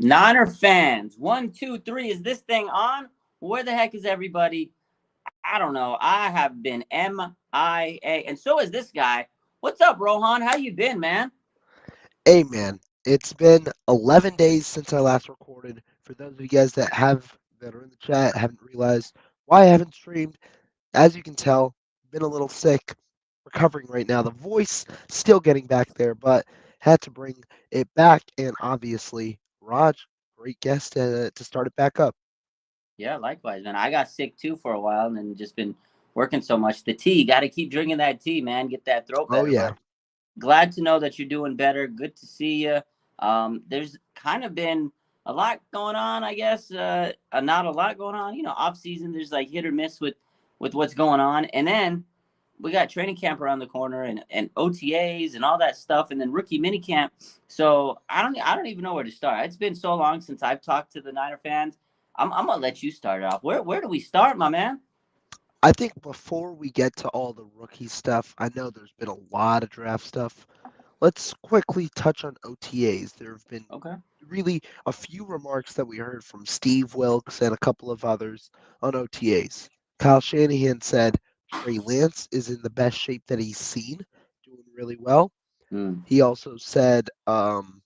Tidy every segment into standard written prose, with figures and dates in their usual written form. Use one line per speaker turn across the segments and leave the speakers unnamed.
Niner fans, one, two, three. Is this thing on? Where the heck is everybody? I don't know. I have been MIA, and so is this guy. What's up, Rohan? How you been, man?
Hey man, it's been 11 days since I last recorded. For those of you guys that are in the chat haven't realized why I haven't streamed, as you can tell, been a little sick, recovering right now. The voice still getting back there, but had to bring it back. And obviously, Raj, great guest to start it back up.
Yeah, likewise, man. I got sick too for a while, and just been working so much. The tea, got to keep drinking that tea, man. Get that throat
Oh
better.
yeah,
But glad to know that you're doing better. Good to see you. There's kind of been a lot going on, I guess. Not a lot going on. Off season. There's like hit or miss with what's going on, and then we got training camp around the corner and OTAs and all that stuff, and then rookie mini camp. So I don't even know where to start. It's been so long since I've talked to the Niner fans. I'm gonna let you start it off. Where do we start, my man?
I think before we get to all the rookie stuff, I know there's been a lot of draft stuff. Let's quickly touch on OTAs. There have been
Okay.
really a few remarks that we heard from Steve Wilkes and a couple of others on OTAs. Kyle Shanahan said Trey Lance is in the best shape that he's seen, doing really well.
Mm.
He also said Javon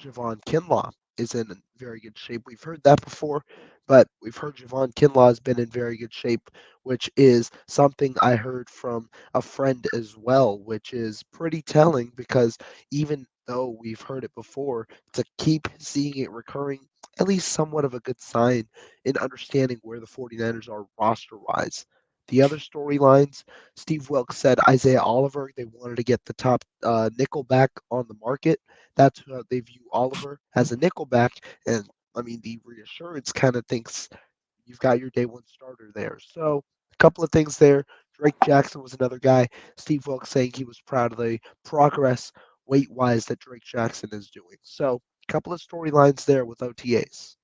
Kinlaw is in very good shape. We've heard that before, but we've heard Javon Kinlaw has been in very good shape, which is something I heard from a friend as well, which is pretty telling because even though we've heard it before, to keep seeing it recurring, at least somewhat of a good sign in understanding where the 49ers are roster wise. The other storylines, Steve Wilkes said Isaiah Oliver, they wanted to get the top nickel back on the market. That's how they view Oliver as a nickelback. And I mean, the reassurance kind of thinks you've got your day one starter there. So a couple of things there. Drake Jackson was another guy. Steve Wilkes saying he was proud of the progress weight wise that Drake Jackson is doing. So a couple of storylines there with OTAs.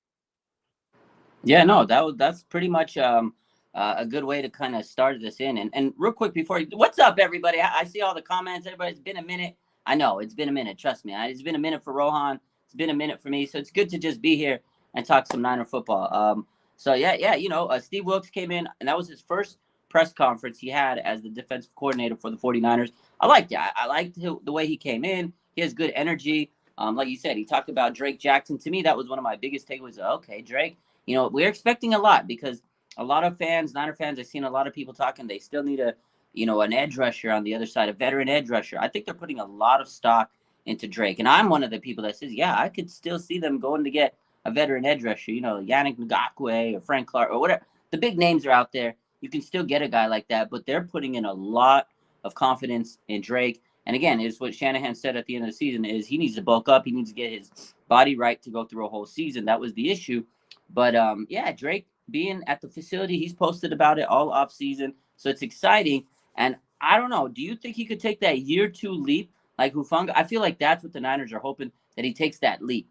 Yeah, no, that's pretty much a good way to kind of start this in. And real quick before, what's up, everybody? I see all the comments. Everybody, it's been a minute. I know it's been a minute. Trust me, it's been a minute for Rohan. It's been a minute for me. So it's good to just be here and talk some Niner football. So yeah. Steve Wilkes came in, and that was his first press conference he had as the defensive coordinator for the 49ers. I liked it. I liked the way he came in. He has good energy. Like you said, he talked about Drake Jackson. To me, that was one of my biggest takeaways. Okay, Drake, we're expecting a lot because a lot of fans, Niner fans, I've seen a lot of people talking. They still need an edge rusher on the other side, a veteran edge rusher. I think they're putting a lot of stock into Drake, and I'm one of the people that says, yeah, I could still see them going to get a veteran edge rusher. Yannick Ngakwe or Frank Clark or whatever. The big names are out there. You can still get a guy like that, but they're putting in a lot of confidence in Drake. And again, it's what Shanahan said at the end of the season is he needs to bulk up. He needs to get his body right to go through a whole season. That was the issue. But yeah, Drake being at the facility, he's posted about it all off season, so it's exciting. And I don't know, do you think he could take that year two leap like Hufanga? I feel like that's what the Niners are hoping that he takes that leap.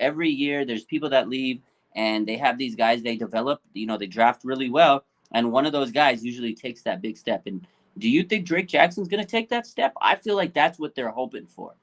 Every year there's people that leave, and they have these guys they develop. They draft really well, and one of those guys usually takes that big step. And do you think Drake Jackson's going to take that step? I feel like that's what they're hoping for.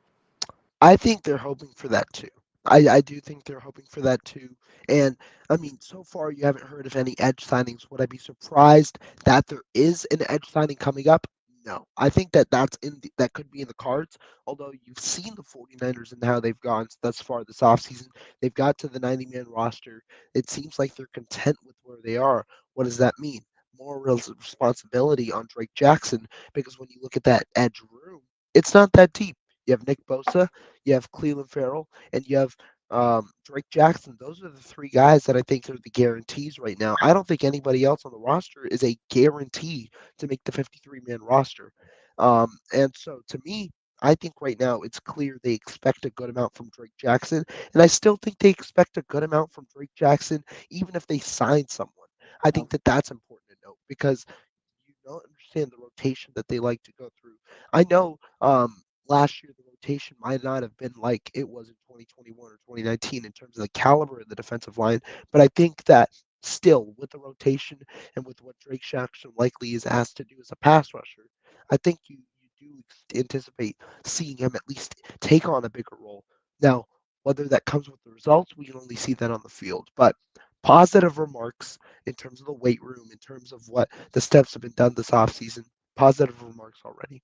I think they're hoping for that too. I do think they're hoping for that too. And I mean, so far you haven't heard of any edge signings. Would I be surprised that there is an edge signing coming up? No. I think that that could be in the cards. Although you've seen the 49ers and how they've gone thus far this offseason. They've got to the 90-man roster. It seems like they're content with where they are. What does that mean? More responsibility on Drake Jackson because when you look at that edge room, it's not that deep. You have Nick Bosa, you have Cleveland Farrell, and you have Drake Jackson. Those are the three guys that I think are the guarantees right now. I don't think anybody else on the roster is a guarantee to make the 53-man roster. And so to me, I think right now it's clear they expect a good amount from Drake Jackson, and I still think they expect a good amount from Drake Jackson, even if they sign someone. I think that that's important to note because you don't understand the rotation that they like to go through. I know last year the rotation might not have been like it was in 2021 or 2019 in terms of the caliber of the defensive line, but I think that still with the rotation and with what Drake Jackson likely is asked to do as a pass rusher, I think you do anticipate seeing him at least take on a bigger role. Now, Whether that comes with the results, we can only see that on the field. But positive remarks in terms of the weight room, in terms of what the steps have been done this offseason, positive remarks already.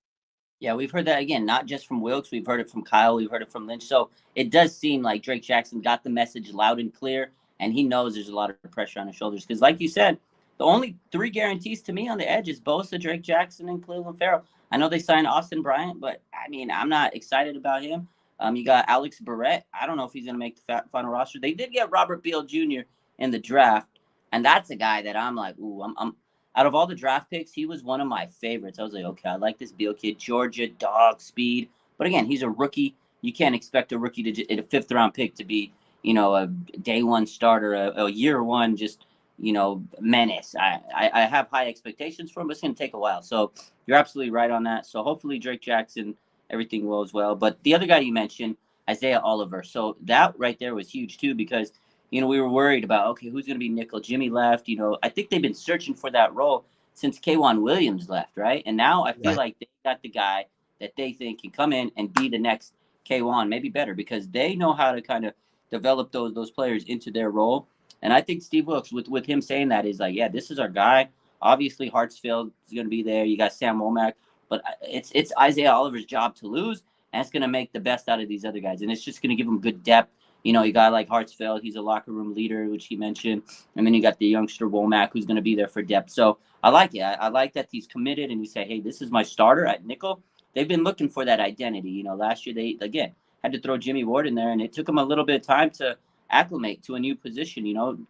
Yeah, we've heard that again, not just from Wilkes. We've heard it from Kyle. We've heard it from Lynch. So it does seem like Drake Jackson got the message loud and clear, and he knows there's a lot of pressure on his shoulders. Because, like you said, the only three guarantees to me on the edge is Bosa, Drake Jackson, and Cleveland Farrell. I know they signed Austin Bryant, but I mean, I'm not excited about him. You got Alex Barrett. I don't know if he's going to make the final roster. They did get Robert Beal Jr. in the draft, and that's a guy that I'm like, ooh, I'm out of all the draft picks, he was one of my favorites. I was like, okay, I like this Beal kid, Georgia dog speed. But again, he's a rookie. You can't expect a rookie to a fifth round pick to be, a day one starter, a year one just menace. I have high expectations for him, but it's going to take a while. So you're absolutely right on that. So hopefully Drake Jackson, everything will as well. But the other guy you mentioned, Isaiah Oliver. So that right there was huge too because we were worried about, okay, who's going to be nickel? Jimmy left. I think they've been searching for that role since Kwan Williams left, right? And now I feel
Right.
like they got the guy that they think can come in and be the next Kwan, maybe better, because they know how to kind of develop those players into their role. And I think Steve Wilkes, with him saying that, is like, yeah, this is our guy. Obviously, Hartsfield is going to be there. You got Sam Womack, but it's Isaiah Oliver's job to lose, and it's going to make the best out of these other guys, and it's just going to give them good depth. You got like Hartsfield, he's a locker room leader, which he mentioned. And then you got the youngster Womack, who's going to be there for depth. So I like it. I like that he's committed and he say, hey, this is my starter at nickel. They've been looking for that identity. Last year they, again, had to throw Jimmy Ward in there, and it took him a little bit of time to acclimate to a new position,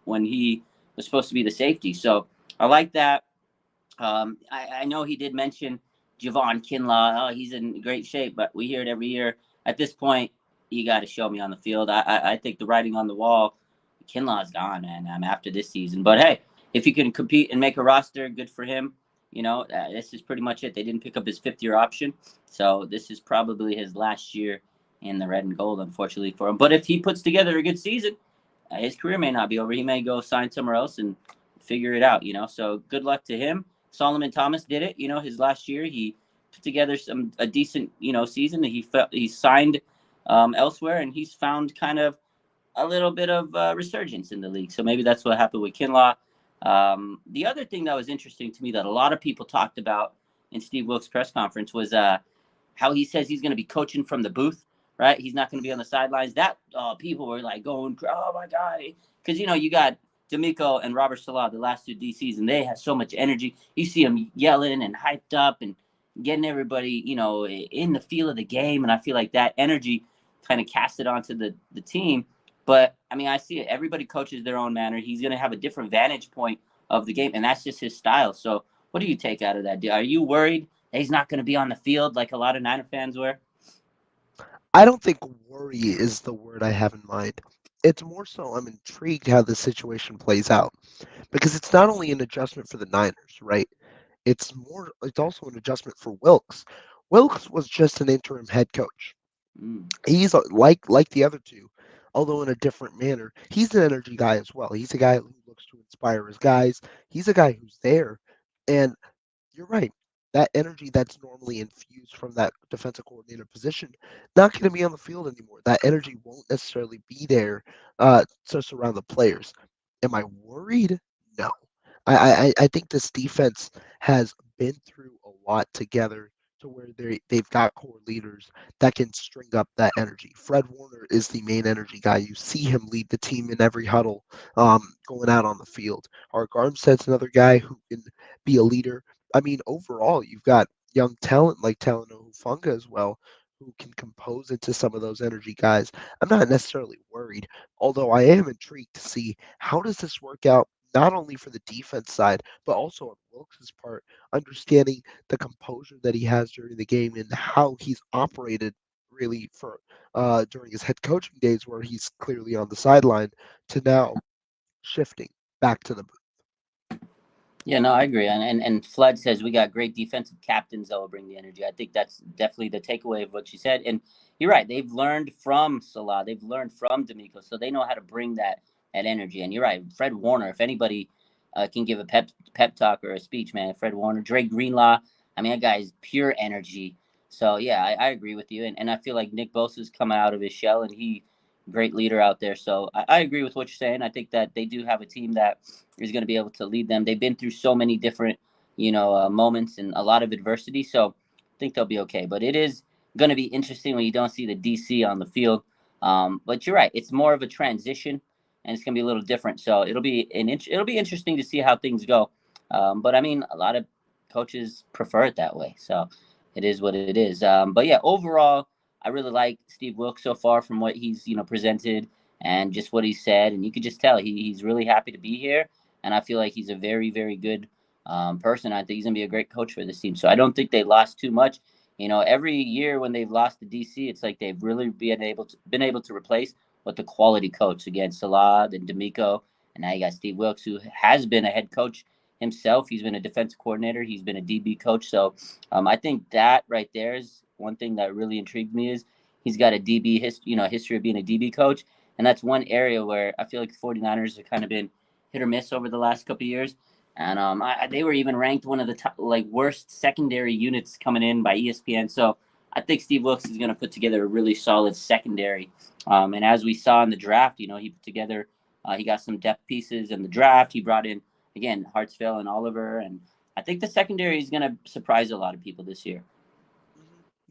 when he was supposed to be the safety. So I like that. I know he did mention Javon Kinlaw. Oh, he's in great shape, but we hear it every year. At this point, you got to show me on the field. I think the writing on the wall, Kinlaw's gone, man. I'm after this season. But hey, if he can compete and make a roster, good for him. This is pretty much it. They didn't pick up his fifth-year option, so this is probably his last year in the red and gold, unfortunately for him. But if he puts together a good season, his career may not be over. He may go sign somewhere else and figure it out. So good luck to him. Solomon Thomas did it. His last year he put together a decent season. He signed elsewhere, and he's found kind of a little bit of resurgence in the league. So maybe that's what happened with Kinlaw. The other thing that was interesting to me that a lot of people talked about in Steve Wilkes' press conference was how he says he's going to be coaching from the booth, right? He's not going to be on the sidelines. That people were like going, oh my God. Because, you got D'Amico and Robert Salah, the last two DCs, and they have so much energy. You see them yelling and hyped up and getting everybody, in the feel of the game. And I feel like that energy kind of cast it onto the team. But I mean, I see it. Everybody coaches their own manner. He's going to have a different vantage point of the game, and that's just his style. So, what do you take out of that? Are you worried that he's not going to be on the field like a lot of Niner fans were?
I don't think worry is the word I have in mind. It's more so I'm intrigued how this situation plays out because it's not only an adjustment for the Niners, right? It's also an adjustment for Wilkes. Wilkes was just an interim head coach.
Mm.
He's like the other two, although in a different manner. He's an energy guy as well. He's a guy who looks to inspire his guys. He's a guy who's there, and you're right. That energy that's normally infused from that defensive coordinator position, not going to be on the field anymore. That energy won't necessarily be there to surround the players. Am I worried? No. I think this defense has been through a lot together to where they've got core leaders that can string up that energy. Fred Warner is the main energy guy. You see him lead the team in every huddle going out on the field. Ark Armstead's another guy who can be a leader. I mean, overall, you've got young talent like Talanoa Hufanga as well, who can compose into some of those energy guys. I'm not necessarily worried, although I am intrigued to see how does this work out, not only for the defense side, but also on Wilkes' part, understanding the composure that he has during the game and how he's operated really for during his head coaching days, where he's clearly on the sideline, to now shifting back to the booth.
Yeah, no, I agree. And Flood says we got great defensive captains that will bring the energy. I think that's definitely the takeaway of what you said. And you're right. They've learned from Salah. They've learned from D'Amico. So they know how to bring that energy. And you're right. Fred Warner, if anybody can give a pep talk or a speech, man, Fred Warner, Dre Greenlaw. I mean, that guy is pure energy. So, yeah, I agree with you. And I feel like Nick Bosa's coming out of his shell, and he great leader out there. So I agree with what you're saying. I think that they do have a team that is going to be able to lead them. They've been through so many different, moments and a lot of adversity. So I think they'll be okay. But it is going to be interesting when you don't see the DC on the field. But you're right; it's more of a transition, and it's going to be a little different. So it'll be interesting to see how things go. But I mean, a lot of coaches prefer it that way. So it is what it is. But yeah, overall, I really like Steve Wilkes so far from what he's presented and just what he said, and you could just tell he's really happy to be here, and I feel like he's a very good person. I think he's gonna be a great coach for this team. So I don't think they lost too much. Every year when they've lost to DC, it's like they've really been able to replace with the quality coach again, Salah and D'Amico, and now you got Steve Wilkes, who has been a head coach himself. He's been a defensive coordinator. He's been a DB coach. So I think that right there is one thing that really intrigued me is he's got a history of being a DB coach, and that's one area where I feel like the 49ers have kind of been hit or miss over the last couple of years. And they were even ranked one of the top, like worst secondary units coming in by ESPN. So I think Steve Wilkes is going to put together a really solid secondary. And as we saw in the draft, he put together, he got some depth pieces in the draft. He brought in again Hartsfield and Oliver, and I think the secondary is going to surprise a lot of people this year.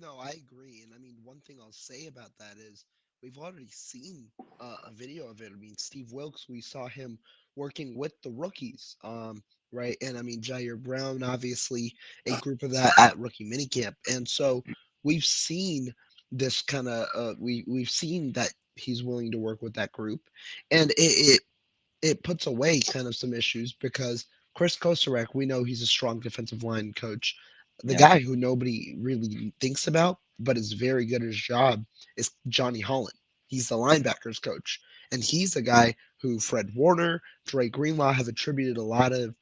No, I agree. And I mean, one thing I'll say about that is we've already seen a video of it. I mean, Steve Wilkes, we saw him working with the rookies, right? And I mean, Jair Brown, obviously, a group of that at rookie minicamp. And so we've seen this kind of, we've seen that he's willing to work with that group. And it puts away kind of some issues because Chris Kosarek, we know he's a strong defensive line coach. The
Yeah.
guy who nobody really thinks about, but is very good at his job, is Johnny Holland. He's the linebackers coach. And he's the guy who Fred Warner, Dre Greenlaw have attributed a lot of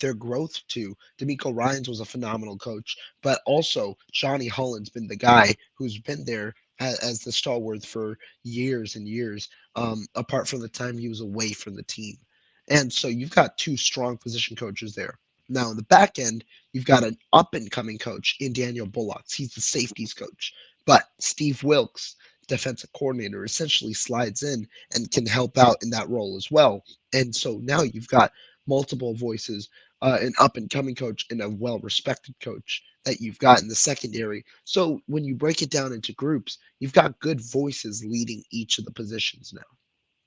their growth to. D'Amico Ryans was a phenomenal coach, but also Johnny Holland's been the guy who's been there as the stalwart for years and years, apart from the time he was away from the team. And so you've got two strong position coaches there. Now, in the back end, you've got an up and coming coach in Daniel Bullocks. He's the safeties coach. But Steve Wilkes, defensive coordinator, essentially slides in and can help out in that role as well. And so now you've got multiple voices, an up and coming coach and a well respected coach that you've got in the secondary. So when you break it down into groups, you've got good voices leading each of the positions now.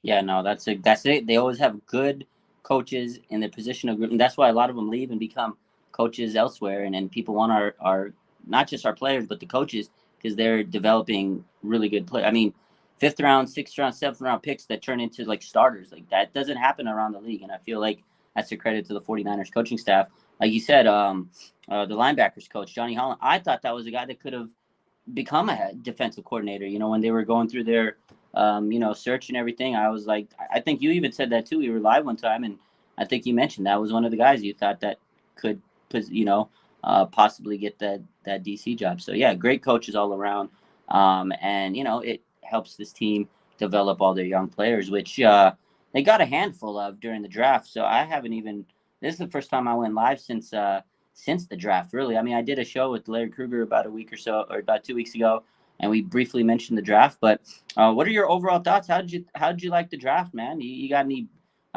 Yeah, no, that's it. They always have good coaches in their positional group, and that's why a lot of them leave and become coaches elsewhere. And then people want our not just our players, but the coaches because they're developing really good play. I mean, fifth round, sixth round, seventh round picks that turn into like starters. Like that doesn't happen around the league, and I feel like that's a credit to the 49ers coaching staff. Like you said, the linebackers coach Johnny Holland. I thought that was a guy that could have become a defensive coordinator. When they were going through their, search and everything, I was like, I think you even said that too. We were live one time, and I think you mentioned that was one of the guys you thought that could, possibly get that DC job. So yeah, great coaches all around, and it helps this team develop all their young players, which they got a handful of during the draft. So I haven't even. This is the first time I went live since the draft, really. I mean, I did a show with Larry Kruger about a week or so, or about 2 weeks ago, and we briefly mentioned the draft. But what are your overall thoughts? How did you like the draft, man? You got any?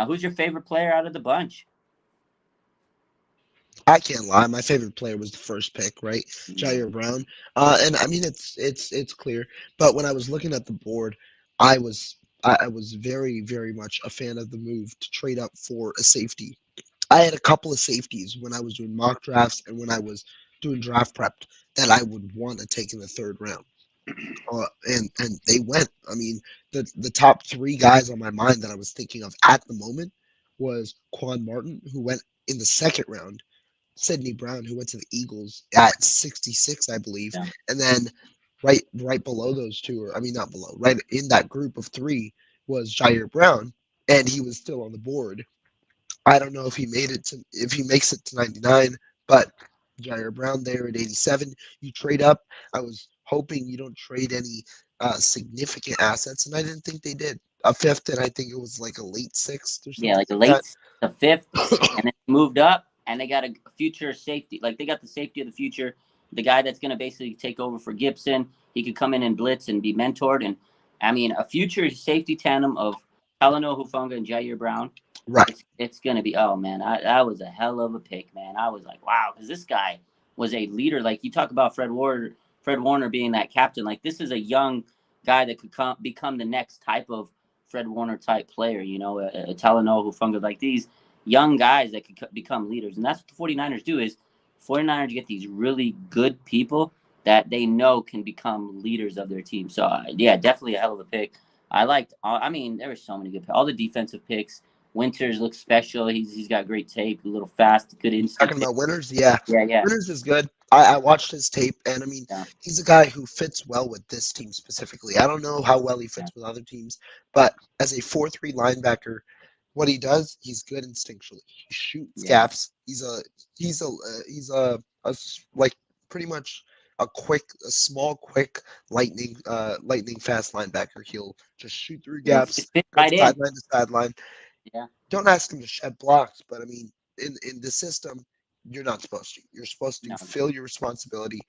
Who's your favorite player out of the bunch?
I can't lie, my favorite player was the first pick, right?
Mm,
Jair Brown. And I mean it's clear. But when I was looking at the board, I was I was very much a fan of the move to trade up for a safety. I had a couple of safeties when I was doing mock drafts and when I was doing draft prep that I would want to take in the third round. And they went. I mean, the top three guys on my mind that I was thinking of at the moment was Quan Martin, who went in the second round, Sidney Brown, who went to the Eagles at 66, I believe,
yeah,
and then right below those two, or I mean not below, right in that group of three was Jair Brown, and he was still on the board. I don't know if he makes it to 99, but Jair Brown there at 87. You trade up. I was hoping you don't trade any significant assets, and I didn't think they did. A fifth, and I think it was like a late sixth or
yeah,
something
like the
like that.
the fifth, and then moved up, and they got a future safety. Like they got the safety of the future, the guy that's going to basically take over for Gibson. He could come in and blitz and be mentored, and I mean, a future safety tandem of Talanoa Hufanga and Jair Brown.
Right.
It's gonna be, oh man, that was a hell of a pick, man. I was like, wow, because this guy was a leader. Like you talk about Fred Warner being that captain. Like this is a young guy that could become the next type of Fred Warner type player. You know, a Talanoa Hufanga, like these young guys that could become leaders, and that's what the 49ers do. Is 49ers get these really good people that they know can become leaders of their team. So yeah, definitely a hell of a pick. I liked. I mean, there were so many good. All the defensive picks. Winters looks special. He's got great tape, a little fast, good
You talking
instinct.
about Winters? Yeah.
Yeah.
Winters is good. I watched his tape, and I mean,
Yeah.
he's a guy who fits well with this team specifically. I don't know how well he
Yeah.
fits with other teams, but as a 4-3 linebacker, what he does, he's good instinctually. He shoots
Yes.
gaps. Like pretty much a small, quick, lightning fast linebacker. He'll just shoot through
He'll
gaps,
fit
go
right in.
sideline to sideline.
Yeah.
Don't ask him to shed blocks, but I mean, in the system, you're not supposed to. You're supposed to
No.
fill your responsibility,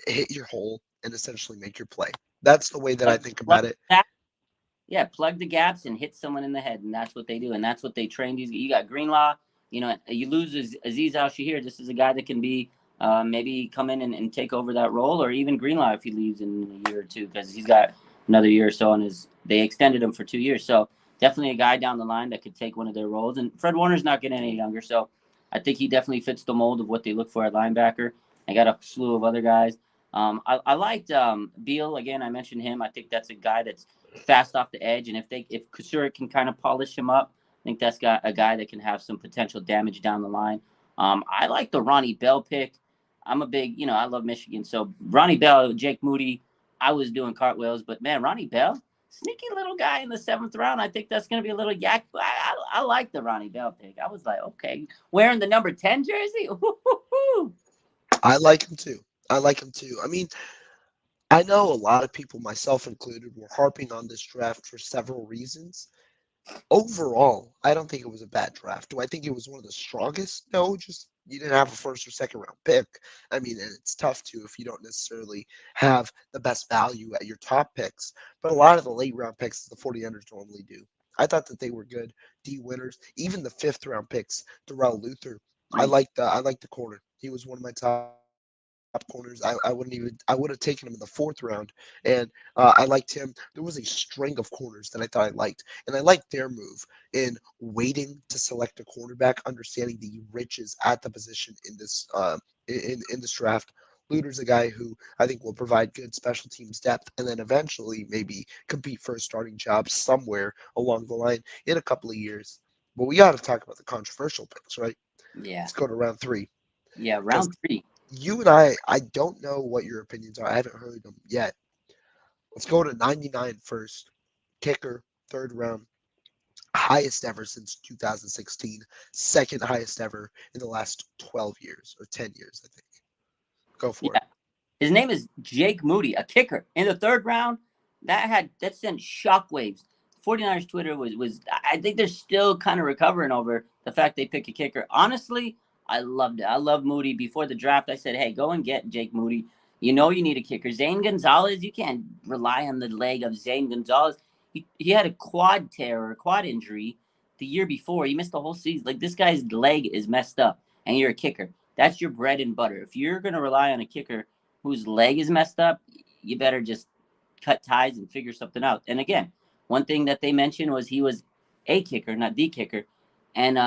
hit your hole, and essentially make your play. That's the way that I
Plug,
think
plug
about it.
that. Yeah, plug the gaps and hit someone in the head, and that's what they do, and that's what they train these. You got Greenlaw, you know, you lose Aziz Al Shahir. This is a guy that can be maybe come in and take over that role, or even Greenlaw if he leaves in a year or two because he's got another year or so on his. They extended him for 2 years, so definitely a guy down the line that could take one of their roles. And Fred Warner's not getting any younger, so I think he definitely fits the mold of what they look for at linebacker. I got a slew of other guys. I liked Beal again. I mentioned him. I think that's a guy that's fast off the edge, and if Kusura can kind of polish him up, I think that's got a guy that can have some potential damage down the line. I like the Ronnie Bell pick. I'm a big, I love Michigan, so Ronnie Bell, Jake Moody. I was doing cartwheels, but man, Ronnie Bell, sneaky little guy in the 7th round. I think that's going to be a little yak. I like the Ronnie Bell pick. I was like, okay, wearing the number 10 jersey. Ooh.
I like him too. I like him too. I mean, I know a lot of people, myself included, were harping on this draft for several reasons. Overall, I don't think it was a bad draft. Do I think it was one of the strongest? No, just you didn't have a first or second round pick. I mean, and it's tough to if you don't necessarily have the best value at your top picks. But a lot of the late round picks the 49ers normally do. I thought that they were good. D winners, even the 5th round picks, Darrell Luther.
Mm.
I like the corner. He was one of my top corners. I would have taken him in the 4th round, and I liked him. There was a string of corners that I thought I liked, and I liked their move in waiting to select a cornerback, understanding the riches at the position in this draft. Luter's a guy who I think will provide good special teams depth, and then eventually maybe compete for a starting job somewhere along the line in a couple of years. But we got to talk about the controversial picks, right?
Yeah.
Let's go to round 3
Yeah.
because
Round three.
you and I don't know what your opinions are. I haven't heard them yet. Let's go to 99 first. Kicker, 3rd round, highest ever since 2016, second highest ever in the last 12 years or 10 years, I think. Go for it.
Yeah. His name is Jake Moody, a kicker in the 3rd round. That sent shockwaves. 49ers Twitter was I think they're still kind of recovering over the fact they pick a kicker. Honestly, I loved it. I love Moody. Before the draft, I said, hey, go and get Jake Moody. You know you need a kicker. Zane Gonzalez, you can't rely on the leg of Zane Gonzalez. He had a quad tear or a quad injury the year before. He missed the whole season. Like this guy's leg is messed up, and you're a kicker. That's your bread and butter. If you're gonna rely on a kicker whose leg is messed up, you better just cut ties and figure something out. And again, one thing that they mentioned was he was a kicker, not the kicker. And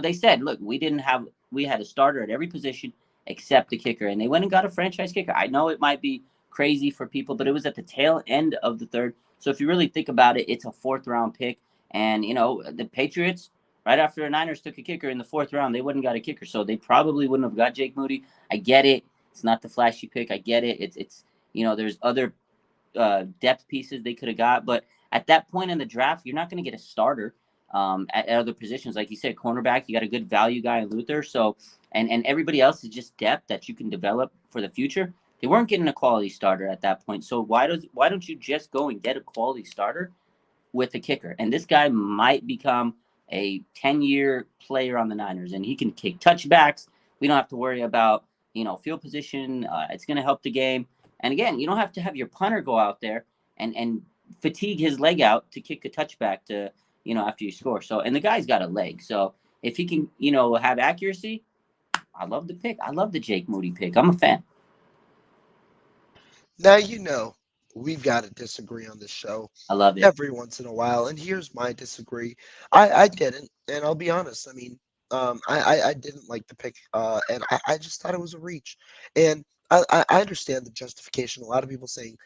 they said, look, we had a starter at every position except the kicker, and they went and got a franchise kicker. I know it might be crazy for people, but it was at the tail end of the third. So if you really think about it, it's a 4th round pick. And the Patriots, right after the Niners took a kicker in the 4th round, they wouldn't got a kicker, so they probably wouldn't have got Jake Moody. I get it. It's not the flashy pick. I get it. It's there's other depth pieces they could have got, but at that point in the draft, you're not going to get a starter at other positions. Like you said, cornerback, you got a good value guy in Luther. So, and everybody else is just depth that you can develop for the future. They weren't getting a quality starter at that point. So why don't you just go and get a quality starter with a kicker? And this guy might become a 10-year player on the Niners, and he can kick touchbacks. We don't have to worry about field position. It's going to help the game. And again, you don't have to have your punter go out there and fatigue his leg out to kick a touchback to, after you score. So, and the guy's got a leg. So if he can, have accuracy, I love the pick. I love the Jake Moody pick. I'm a fan.
Now, we've got to disagree on this show
I love it.
every once in a while, and here's my disagree. I didn't, and I'll be honest. I mean, I didn't like the pick, and I just thought it was a reach. And I understand the justification. A lot of people saying,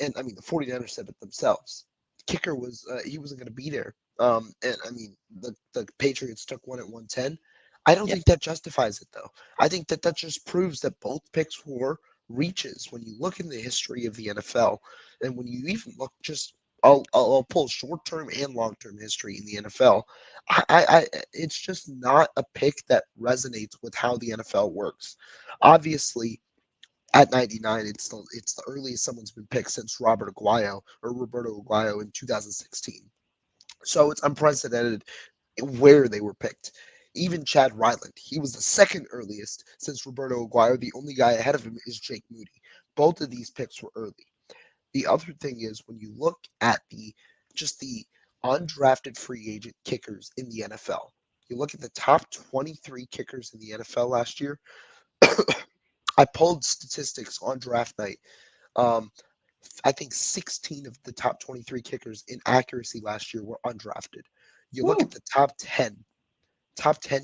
and I mean, the 49ers said it themselves. Kicker was he wasn't going to be there. And I mean, the Patriots took one at 110. I don't
Yeah.
think that justifies it though. I think that that just proves that both picks were reaches. When you look in the history of the NFL, and when you even look just, I'll pull short-term and long-term history in the NFL. It's just not a pick that resonates with how the NFL works. Obviously, at 99, it's the earliest someone's been picked since Roberto Aguayo in 2016. So it's unprecedented where they were picked. Even Chad Ryland, he was the second earliest since Roberto Aguayo. The only guy ahead of him is Jake Moody. Both of these picks were early. The other thing is when you look at the undrafted free agent kickers in the NFL, you look at the top 23 kickers in the NFL last year. I pulled statistics on draft night. Um, I think 16 of the top 23 kickers in accuracy last year were undrafted. You look at
Woo.
the top 10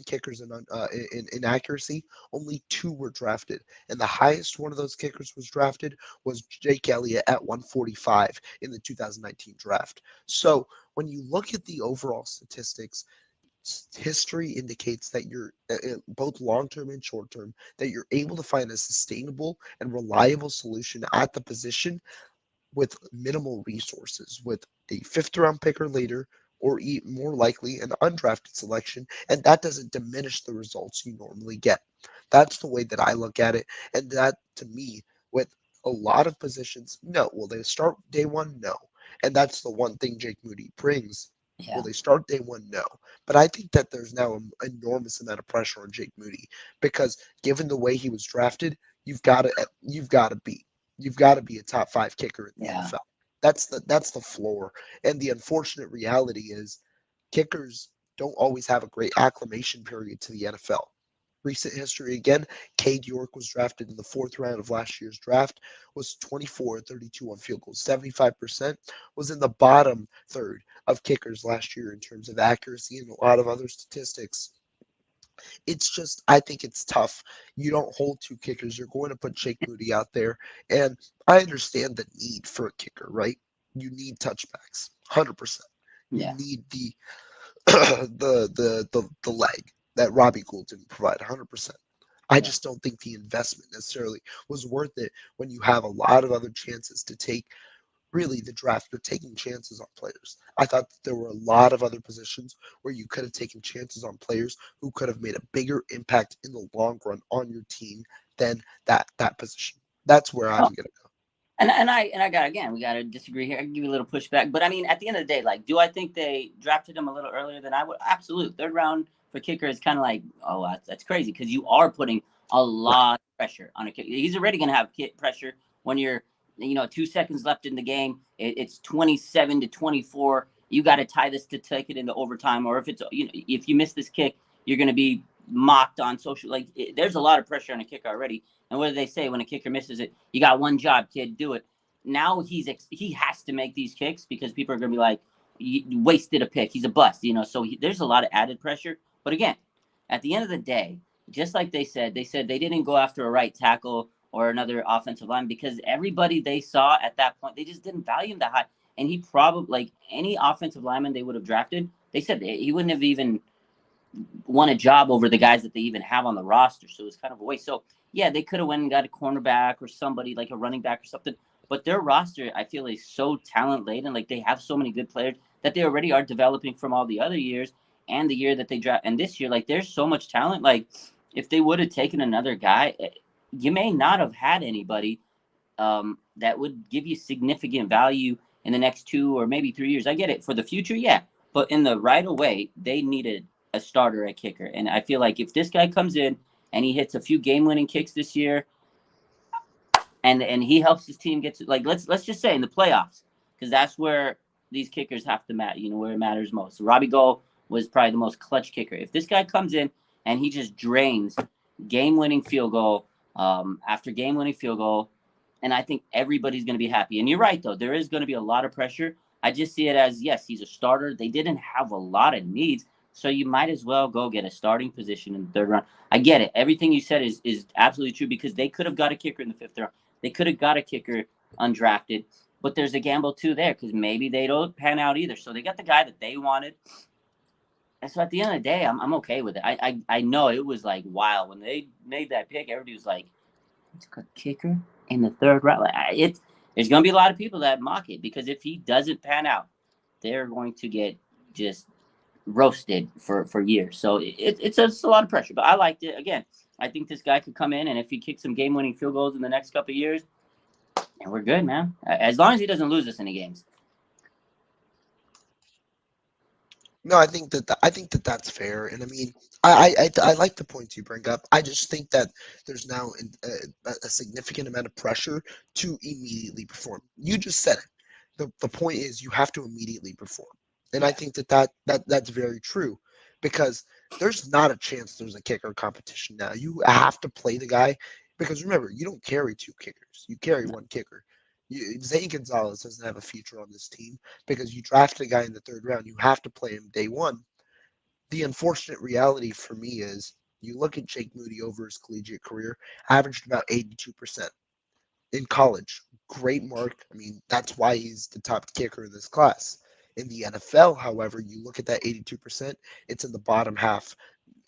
kickers in accuracy, only two were drafted. And the highest one of those kickers was drafted was Jake Elliott at 145 in the 2019 draft. So when you look at the overall statistics, history indicates that you're both long term and short term, that you're able to find a sustainable and reliable solution at the position with minimal resources, with a fifth round pick or later, or more likely an undrafted selection, and that doesn't diminish the results you normally get. That's the way that I look at it, and that to me, with a lot of positions, no. Will they start day one? No. And that's the one thing Jake Moody brings. Will
Yeah.
they start day one? No. But I think that there's now an enormous amount of pressure on Jake Moody because given the way he was drafted, you've got to be you've got to be a top five kicker in the
Yeah.
NFL. That's the floor. And the unfortunate reality is kickers don't always have a great acclimation period to the NFL. Recent history again, Cade York was drafted in the fourth round of last year's draft, was 24-32 on field goals. 75% was in the bottom third of kickers last year in terms of accuracy and a lot of other statistics. It's just I think it's tough. You don't hold two kickers. You're going to put Jake Moody out there, and I understand the need for a kicker, right? You need touchbacks, 100%. You
Yeah.
need the the leg that Robbie Gould didn't provide, 100%. I
Yeah.
just don't think the investment necessarily was worth it when you have a lot of other chances to take really the draft. You're taking chances on players. I thought that there were a lot of other positions where you could have taken chances on players who could have made a bigger impact in the long run on your team than that position. That's where I'm
Oh,
gonna go.
and I got again. We got to disagree here. I can give you a little pushback, but I mean, at the end of the day, like, do I think they drafted him a little earlier than I would? Absolute. Third round for kicker is kind of like, oh, that's crazy because you are putting a
Right.
lot of pressure on a kicker. He's already going to have pressure when you're, 2 seconds left in the game. It's 27-24. You got to tie this to take it into overtime, or if it's, if you miss this kick, you're going to be mocked on social. Like, there's a lot of pressure on a kicker already. And what do they say when a kicker misses it? You got one job, kid. Do it. Now he has to make these kicks because people are going to be like, you wasted a pick. He's a bust. So there's a lot of added pressure. But again, at the end of the day, just like they said they didn't go after a right tackle or another offensive line because everybody they saw at that point, they just didn't value him that high. And he probably, like any offensive lineman they would have drafted, they said he wouldn't have even won a job over the guys that they even have on the roster. So it's kind of a waste. So yeah, they could have went and got a cornerback or somebody like a running back or something. But their roster, I feel, is so talent laden. Like they have so many good players that they already are developing from all the other years and the year that they draft and this year. Like there's so much talent. Like if they would have taken another guy, you may not have had anybody that would give you significant value in the next 2 or maybe 3 years. I get it for the future, yeah, but in the right away, they needed a starter at kicker, and I feel like if this guy comes in and he hits a few game-winning kicks this year, and he helps his team get to like let's just say in the playoffs, because that's where these kickers have to matter. Where it matters most. Robbie Gold was probably the most clutch kicker. If this guy comes in and he just drains game-winning field goal after game-winning field goal, and I think everybody's going to be happy. And you're right, though. There is going to be a lot of pressure. I just see it as, yes, he's a starter. They didn't have a lot of needs, so you might as well go get a starting position in the third round. I get it. Everything you said is absolutely true because they could have got a kicker in the fifth round. They could have got a kicker undrafted, but there's a gamble, too, there because maybe they don't pan out either. So they got the guy that they wanted. And so at the end of the day, I'm okay with it. I know it was like wild. When they made that pick, everybody was like, it's a kicker in the third round. There's going to be a lot of people that mock it because if he doesn't pan out, they're going to get just roasted for years. So it's a lot of pressure. But I liked it. Again, I think this guy could come in, and if he kicks some game-winning field goals in the next couple of years, and we're good, man. As long as he doesn't lose us any games.
No, I think that that's fair, and I mean, I like the points you bring up. I just think that there's now a significant amount of pressure to immediately perform. You just said it. The point is you have to immediately perform, and I
Yeah.
think that's very true, because there's not a chance there's a kicker competition now. You have to play the guy, because remember, you don't carry two kickers. You carry one kicker. Zane Gonzalez doesn't have a future on this team because you drafted a guy in the third round. You have to play him day one. The unfortunate reality for me is you look at Jake Moody over his collegiate career, averaged about 82% in college. Great mark. I mean, that's why he's the top kicker in this class. In the NFL, however, you look at that 82%, it's in the bottom half.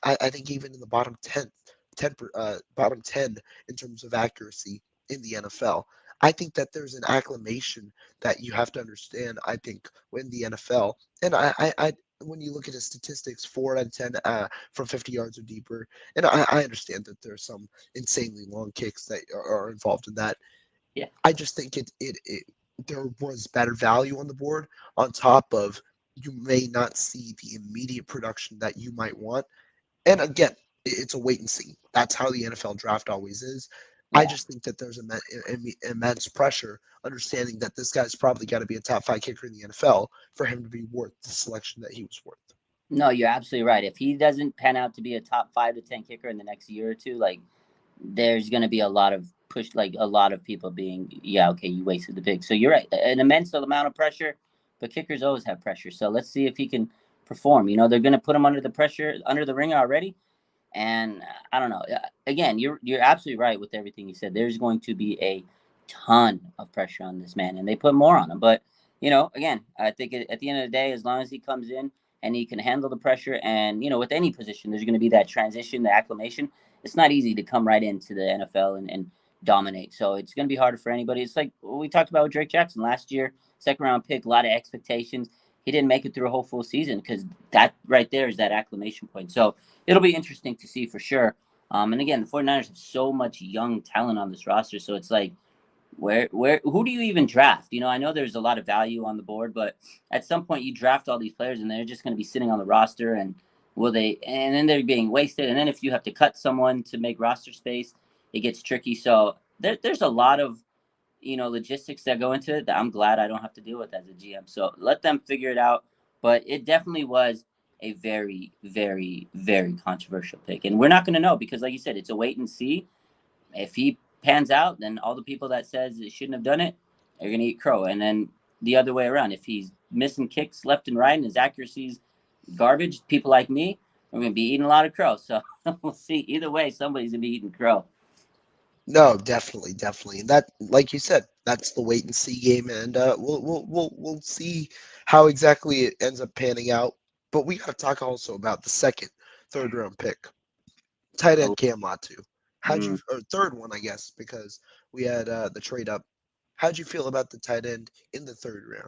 I think even in the bottom 10 in terms of accuracy in the NFL. I think that there's an acclamation that you have to understand. I think in the NFL, and when you look at his statistics, 4 out of 10 from 50 yards or deeper, and I understand that there's some insanely long kicks that are involved in that.
Yeah.
I just think it there was better value on the board on top of you may not see the immediate production that you might want, and again, it's a wait and see. That's how the NFL draft always is. I
Yeah.
just think that there's immense pressure, understanding that this guy's probably got to be a top five kicker in the NFL for him to be worth the selection that he was worth.
No, you're absolutely right. If he doesn't pan out to be a top 5 to 10 kicker in the next year or two, like there's going to be a lot of push, like a lot of people being, yeah, okay, you wasted the pick. So you're right, an immense amount of pressure, but kickers always have pressure. So let's see if he can perform. They're going to put him under the pressure, under the ringer already. And I don't know. Again, you're absolutely right with everything you said. There's going to be a ton of pressure on this man, and they put more on him. But again, I think at the end of the day, as long as he comes in and he can handle the pressure, and with any position, there's going to be that transition, the acclimation. It's not easy to come right into the NFL and dominate. So it's going to be harder for anybody. It's like what we talked about with Drake Jackson last year, second round pick, a lot of expectations. He didn't make it through a whole full season because that right there is that acclimation point. So it'll be interesting to see for sure. And again, the 49ers have so much young talent on this roster. So it's like, who do you even draft? I know there's a lot of value on the board, but at some point you draft all these players and they're just going to be sitting on the roster, and and then they're being wasted. And then if you have to cut someone to make roster space, it gets tricky. So there's a lot of, logistics that go into it that I'm glad I don't have to deal with as a GM. So let them figure it out. But it definitely was a very, very, very controversial pick. And we're not going to know because, like you said, it's a wait and see. If he pans out, then all the people that says it shouldn't have done it are going to eat crow. And then the other way around, if he's missing kicks left and right and his accuracy's garbage, people like me are going to be eating a lot of crow. So we'll see. Either way, somebody's going to be eating crow.
No, definitely, definitely, and that, like you said, that's the wait and see game, and we'll see how exactly it ends up panning out. But we got to talk also about the second, third round pick, tight
Oh,
end Cam Latu. How'd you,
mm.
or third one, I guess, because we had the trade up. How'd you feel about the tight end in the third round?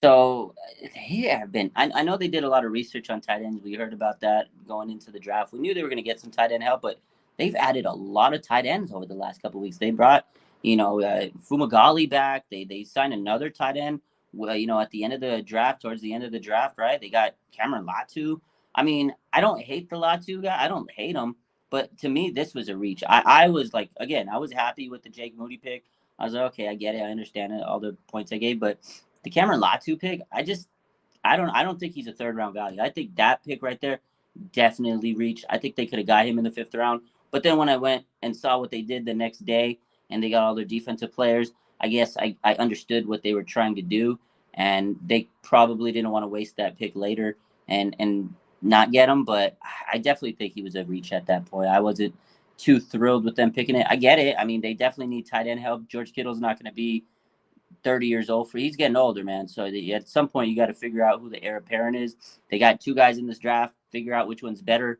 So they have been. I know they did a lot of research on tight ends. We heard about that going into the draft. We knew they were going to get some tight end help, but they've added a lot of tight ends over the last couple of weeks. They brought Fumagalli back. They signed another tight end. At the end of the draft, towards the end of the draft, right? They got Cameron Latu. I mean, I don't hate the Latu guy. I don't hate him, but to me, this was a reach. I was like, again, I was happy with the Jake Moody pick. I was like, okay, I get it, I understand it, all the points I gave, but the Cameron Latu pick, I don't think he's a third round value. I think that pick right there definitely reached. I think they could have got him in the fifth round. But then when I went and saw what they did the next day and they got all their defensive players, I guess I understood what they were trying to do. And they probably didn't want to waste that pick later and not get him. But I definitely think he was a reach at that point. I wasn't too thrilled with them picking it. I get it. I mean, they definitely need tight end help. George Kittle's not going to be 30 years old. He's getting older, man. So at some point you got to figure out who the heir apparent is. They got two guys in this draft. Figure out which one's better.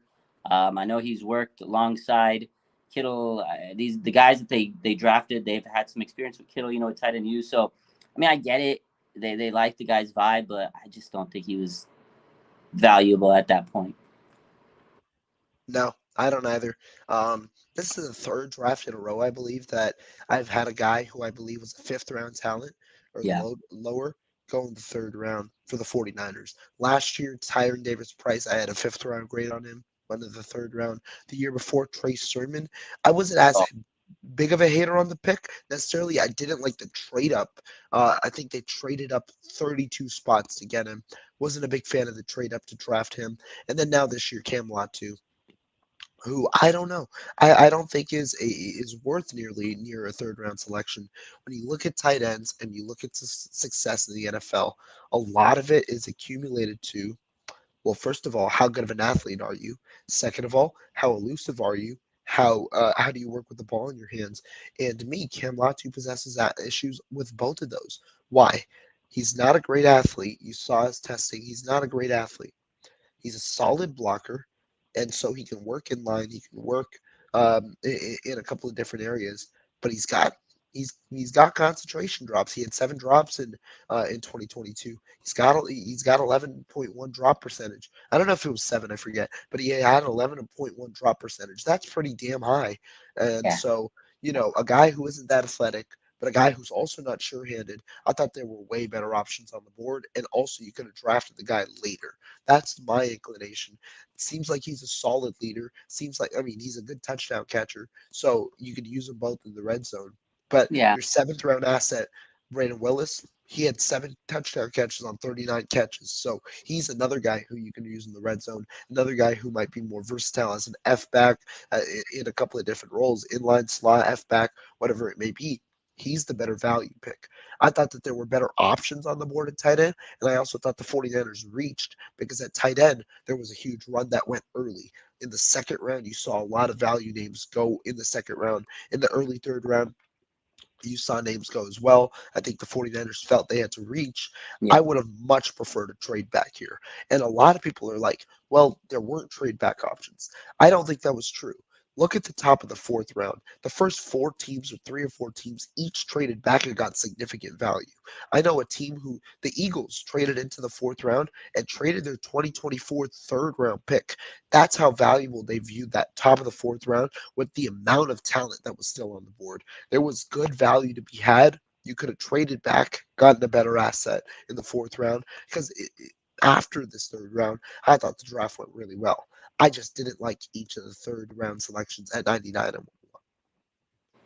I know he's worked alongside Kittle. The guys that they drafted, they've had some experience with Kittle. You know, with tight end use. So I mean, I get it. They like the guy's vibe, but I just don't think he was valuable at that point.
No, I don't either. This is the third draft in a row, I believe, that I've had a guy who I believe was a fifth round talent or
Yeah.
lower go in the third round for the 49ers. Last year, Tyron Davis Price, I had a fifth round grade on him, went to the third round. The year before, Trey Sermon, I wasn't as
Oh,
big of a hater on the pick necessarily. I didn't like the trade up. I think they traded up 32 spots to get him. Wasn't a big fan of the trade up to draft him. And then now this year, Cam Latu, who I don't know. I don't think is worth near a third round selection. When you look at tight ends and you look at success in the NFL, a lot of it is accumulated to, well, first of all, how good of an athlete are you? Second of all, how elusive are you? How do you work with the ball in your hands? And to me, Cam Latu possesses that issues with both of those. Why? He's not a great athlete. You saw his testing. He's not a great athlete. He's a solid blocker, and so he can work in line. He can work in a couple of different areas, but he's got concentration drops. He had 7 drops in 2022. He's got 11.1 drop percentage. I don't know if it was 7, I forget, but he had 11.1 drop percentage. That's pretty damn high. And
yeah.
so, a guy who isn't that athletic, but a guy who's also not sure-handed, I thought there were way better options on the board. And also, you could have drafted the guy later. That's my inclination. It seems like he's a solid leader. Seems like, I mean, he's a good touchdown catcher. So you could use them both in the red zone. But
Yeah.
your seventh round asset, Brandon Willis, he had 7 touchdown catches on 39 catches. So he's another guy who you can use in the red zone. Another guy who might be more versatile as an F back in a couple of different roles, inline slot, F back, whatever it may be. He's the better value pick. I thought that there were better options on the board at tight end, and I also thought the 49ers reached because at tight end, there was a huge run that went early. In the second round, you saw a lot of value names go in the second round. In the early third round, you saw names go as well. I think the 49ers felt they had to reach.
Yeah.
I would have much preferred a trade back here. And a lot of people are like, well, there weren't trade back options. I don't think that was true. Look at the top of the fourth round. The first 4 teams or 3 or 4 teams each traded back and got significant value. I know a team who the Eagles traded into the fourth round and traded their 2024 third round pick. That's how valuable they viewed that top of the fourth round with the amount of talent that was still on the board. There was good value to be had. You could have traded back, gotten a better asset in the fourth round because after this third round, I thought the draft went really well. I just didn't like each of the third round selections at 99 and 1.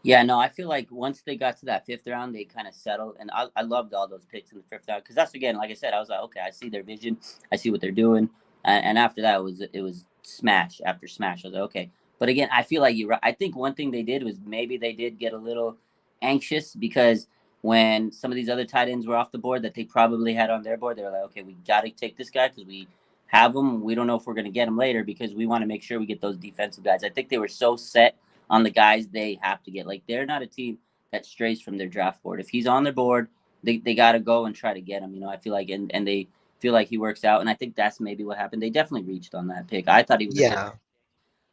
Yeah, no, I feel like once they got to that fifth round, they kind of settled, and I loved all those picks in the fifth round because that's again, like I said, I was like, okay, I see their vision, I see what they're doing, and after that, it was smash after smash. I was like, okay, but again, I feel like I think one thing they did was maybe they did get a little anxious because when some of these other tight ends were off the board that they probably had on their board, they were like, okay, we got to take this guy because we have him. We don't know if we're going to get him later because we want to make sure we get those defensive guys. I think they were so set on the guys they have to get. Like they're not a team that strays from their draft board. If he's on their board, they got to go and try to get him. I feel like and they feel like he works out, and I think that's maybe what happened. They definitely reached on that pick. I thought he was a fifth,
Yeah.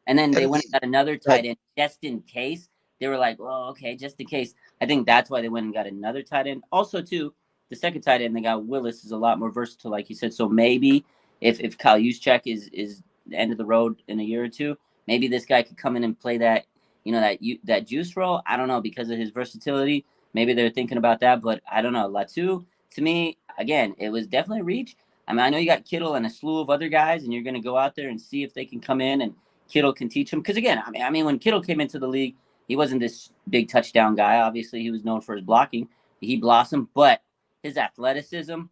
and then
I
they went
mean,
and got another
but
tight end just in case. They were like, well, okay, just in case. I think that's why they went and got another tight end. Also, too, the second tight end they got Willis is a lot more versatile, like you said. So maybe if Kyle Juszczyk is the end of the road in a year or two, maybe this guy could come in and play that juice role. I don't know because of his versatility. Maybe they're thinking about that, but I don't know. Latu to me again, it was definitely a reach. I mean, I know you got Kittle and a slew of other guys, and you're going to go out there and see if they can come in and Kittle can teach him. Because again, I mean, when Kittle came into the league, he wasn't this big touchdown guy. Obviously, he was known for his blocking. He blossomed, but his athleticism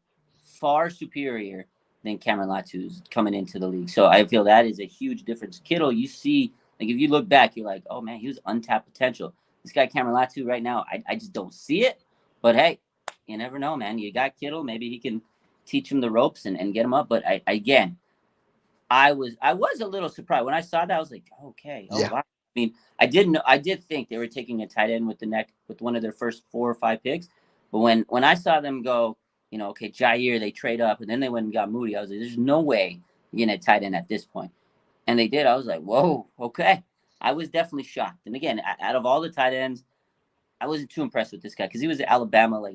far superior than Cameron Latu's coming into the league. So I feel that is a huge difference. Kittle, you see, like if you look back, you're like, oh man, he was untapped potential. This guy Cameron Latu right now, I just don't see it. But hey, you never know, man. You got Kittle, maybe he can teach him the ropes and get him up. But again, I was a little surprised when I saw that. I was like, okay, oh
Yeah.
wow. I mean, I did think they were taking a tight end with the neck with one of their first 4 or 5 picks, but when I saw them go, okay, Jair, they trade up, and then they went and got Moody. I was like, there's no way you're gonna tight end at this point, and they did. I was like, whoa, okay. I was definitely shocked. And again, out of all the tight ends, I wasn't too impressed with this guy because he was at Alabama, like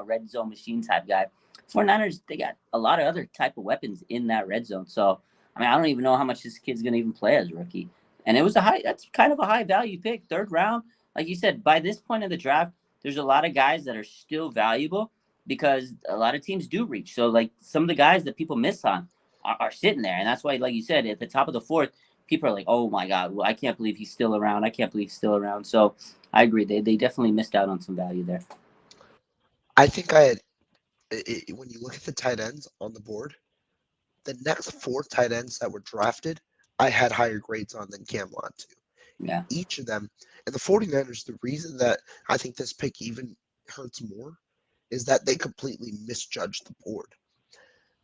red zone machine type guy. 49ers, they got a lot of other type of weapons in that red zone. So, I mean, I don't even know how much this kid's going to even play as a rookie. And that's kind of a high value pick, 3rd round. Like you said, by this point of the draft, there's a lot of guys that are still valuable because a lot of teams do reach. So, like some of the guys that people miss on are sitting there. And that's why, like you said, at the top of the 4th, people are like, oh my God, well, I can't believe he's still around. I can't believe he's still around. So, I agree. They definitely missed out on some value there.
I think I had, when you look at the tight ends on the board, the next 4 tight ends that were drafted, I had higher grades on than Cam Latu.
Yeah.
Each of them. And the 49ers, the reason that I think this pick even hurts more is that they completely misjudged the board.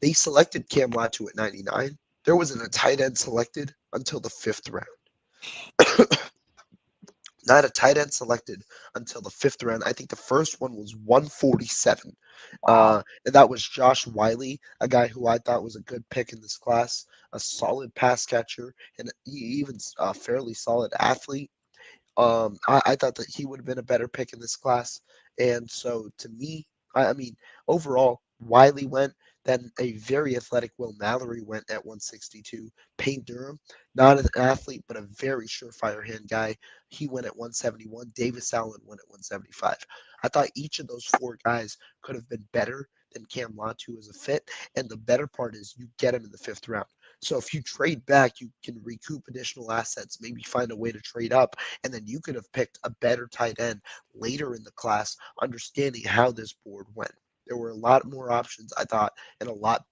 They selected Cam Latu at 99. There wasn't a tight end selected until the 5th round. Not a tight end selected until the 5th round. I think the first one was 147.
Wow.
And that was Josh Wiley, a guy who I thought was a good pick in this class, a solid pass catcher, and even a fairly solid athlete. I thought that he would have been a better pick in this class. And so to me, I mean, overall, Wiley went. Then a very athletic Will Mallory went at 162. Payne Durham, not an athlete, but a very surefire hand guy. He went at 171. Davis Allen went at 175. I thought each of those 4 guys could have been better than Cam Latu as a fit. And the better part is you get him in the 5th round. So if you trade back, you can recoup additional assets, maybe find a way to trade up, and then you could have picked a better tight end later in the class, understanding how this board went. There were a lot more options, I thought, and a lot,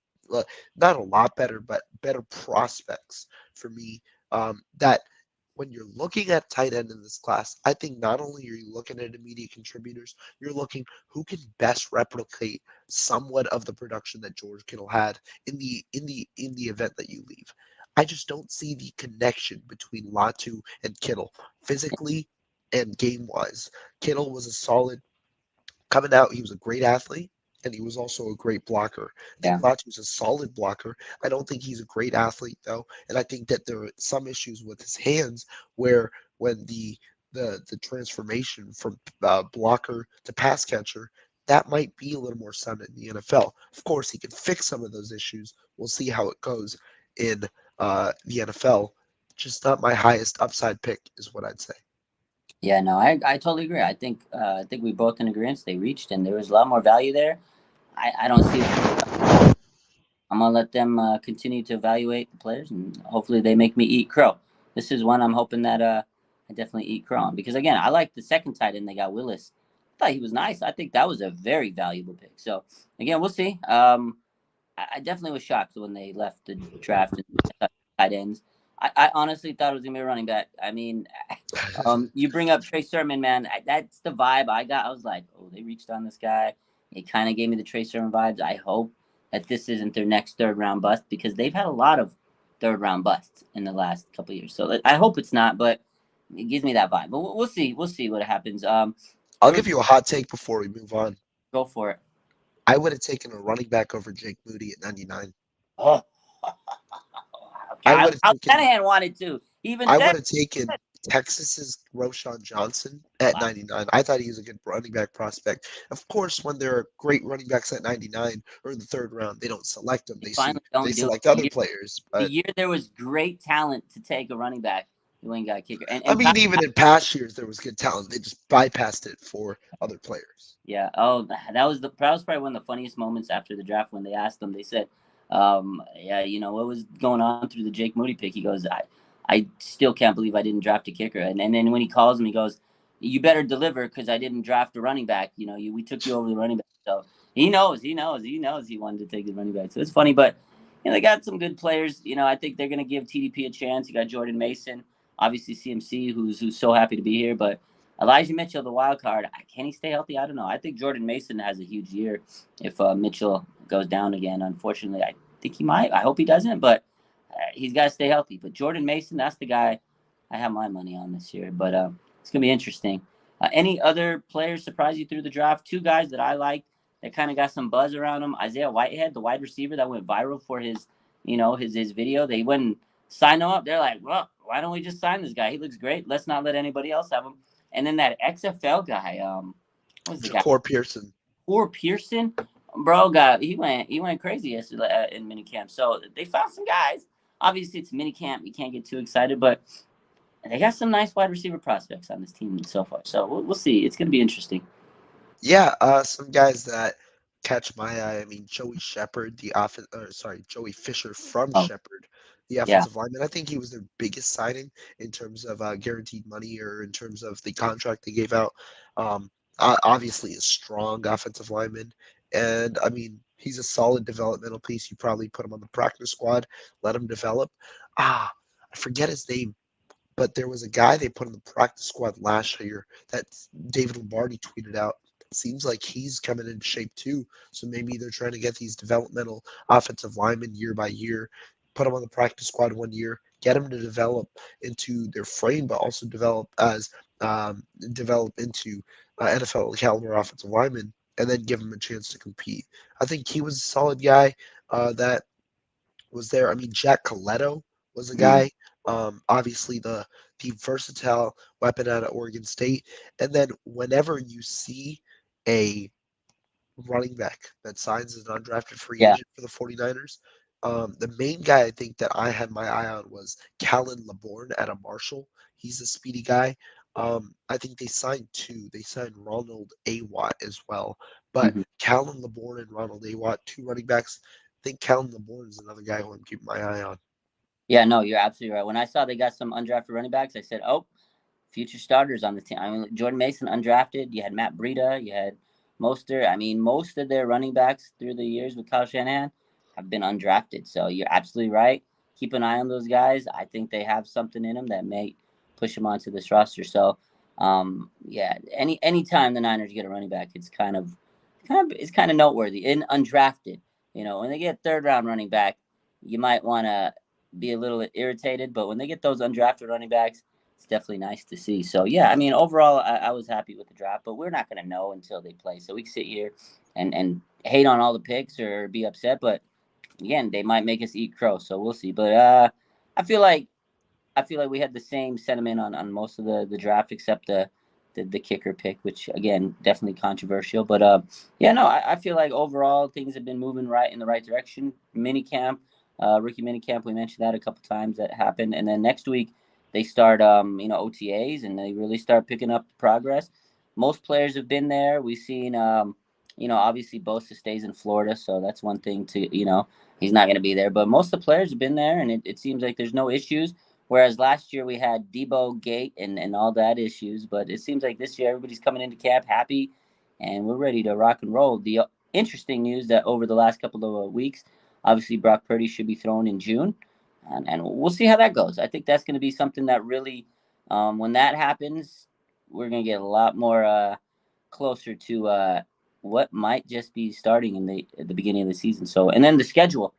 not a lot better, but better prospects for me. That when you're looking at tight end in this class, I think not only are you looking at immediate contributors, you're looking who can best replicate somewhat of the production that George Kittle had in the event that you leave. I just don't see the connection between Latu and Kittle physically and game wise. Kittle was a solid coming out. He was a great athlete. And he was also a great blocker. I think
Yeah.
Latu's a solid blocker. I don't think he's a great athlete though, and I think that there are some issues with his hands where when the transformation from blocker to pass catcher, that might be a little more sudden in the NFL. Of course, he can fix some of those issues. We'll see how it goes in the NFL. Just not my highest upside pick, is what I'd say.
Yeah, no, I totally agree. I think we both in agreement. They reached, and there was a lot more value there. I don't see. I'm gonna let them continue to evaluate the players, and hopefully they make me eat crow. This is one I'm hoping that I definitely eat crow on because again, I like the second tight end they got Willis. I thought he was nice. I think that was a very valuable pick. So again, we'll see. I definitely was shocked when they left the draft and tight ends. I honestly thought it was gonna be a running back. I mean, you bring up Trey Sermon, man. That's the vibe I got. I was like, oh, they reached on this guy. It kind of gave me the Trey Sermon vibes. I hope that this isn't their next 3rd round bust because they've had a lot of 3rd round busts in the last couple of years. So I hope it's not, but it gives me that vibe. But we'll see. We'll see what happens.
I'll give you a hot take before we move on.
Go for it.
I would have taken a running back over Jake Moody at 99.
Oh,
I
Kyle
would have taken
Shanahan wanted to. He even
I
said,
would have taken Texas's Roshan Johnson at 99. I thought he was a good running back prospect. Of course, when there are great running backs at 99 or in the 3rd round, they don't select them.
they
They
finally
see they
don't do it.
select other players.
The
But
year there was great talent to take a running back, you ain't got a kicker. And
I
and Kyle,
mean, even in past years, there was good talent. They just bypassed it for other players.
yeah. Oh, that was probably one of the funniest moments after the draft when they asked him. They said, yeah, what was going on through the Jake Moody pick? He goes, I still can't believe I didn't draft a kicker. And then when he calls him, he goes, you better deliver because I didn't draft a running back. We took you over the running back. So He knows he wanted to take the running back. So it's funny, but they got some good players. I think they're gonna give TDP a chance. You got Jordan Mason, obviously CMC, who's so happy to be here, but Elijah Mitchell, the wild card. Can he stay healthy? I don't know. I think Jordan Mason has a huge year if Mitchell goes down again. Unfortunately, I think he might. I hope he doesn't, but he's got to stay healthy. But Jordan Mason, that's the guy I have my money on this year. But it's gonna be interesting. Any other players surprise you through the draft? Two guys that I like that kind of got some buzz around him. Isaiah Whitehead, the wide receiver that went viral for his video. They wouldn't sign him up. They're like, well, why don't we just sign this guy? He looks great. Let's not let anybody else have him. And then that XFL guy, what's the guy?
Ja'Cour Pearson.
Poor Pearson, bro. He went crazy yesterday in minicamp. So they found some guys. Obviously, it's minicamp. You can't get too excited, but they got some nice wide receiver prospects on this team so far. So we'll see. It's going to be interesting.
Yeah, some guys that catch my eye. I mean, Joey Shepard, Joey Fisher from
Oh,
Shepard, the
yeah.
offensive lineman. I think he was their biggest signing in terms of guaranteed money or in terms of the contract they gave out. Um, Obviously, a strong offensive lineman, and I mean, he's a solid developmental piece. You probably put him on the practice squad, let him develop. I forget his name, but there was a guy they put in the practice squad last year that David Lombardi tweeted out. Seems like he's coming in shape too. So maybe they're trying to get these developmental offensive linemen year by year, put them on the practice squad 1 year, get them to develop into their frame, but also develop into NFL caliber offensive linemen, and then give them a chance to compete. I think he was a solid guy that was there. I mean, Jack Coletto was a
Mm,
guy. Obviously, the versatile weapon out of Oregon State. And then whenever you see a running back that signs as an undrafted free
yeah.
agent for the 49ers, the main guy I think that I had my eye on was Callan Laborn out of Marshall. He's a speedy guy. I think they signed two. They signed Ronald Awatt as well. But
Mhm.
Callan Laborn and Ronald Awatt, two running backs. I think Callan Laborn is another guy who I'm keeping my eye on.
Yeah, no, you're absolutely right. When I saw they got some undrafted running backs, I said, "Oh, future starters on the team." I mean, Jordan Mason undrafted. You had Matt Breida. You had Mostert. I mean, most of their running backs through the years with Kyle Shanahan have been undrafted. So you're absolutely right. Keep an eye on those guys. I think they have something in them that may push them onto this roster. So, yeah, anytime the Niners get a running back, it's kind of noteworthy. In undrafted, when they get third round running back, you might want to be a little irritated. But when they get those undrafted running backs, it's definitely nice to see. So yeah, I mean, overall, I was happy with the draft, but we're not going to know until they play. So we can sit here and hate on all the picks or be upset, but again, they might make us eat crow. So we'll see. But I feel like I feel like we had the same sentiment on most of the draft except the kicker pick, which again definitely controversial. But yeah, no, I feel like overall things have been moving right in the right direction. Mini camp, rookie mini camp, we mentioned that a couple times that happened, and then next week they start OTAs and they really start picking up the progress. Most players have been there. We've seen obviously Bosa stays in Florida, so that's one thing to he's not going to be there. But most of the players have been there, and it seems like there's no issues. Whereas last year we had Debo Gate and all that issues, but it seems like this year everybody's coming into camp happy, and we're ready to rock and roll. The interesting news that over the last couple of weeks, obviously Brock Purdy should be thrown in June, and we'll see how that goes. I think that's going to be something that really, when that happens, we're going to get a lot more closer to what might just be starting at the beginning of the season. So, and then the schedule.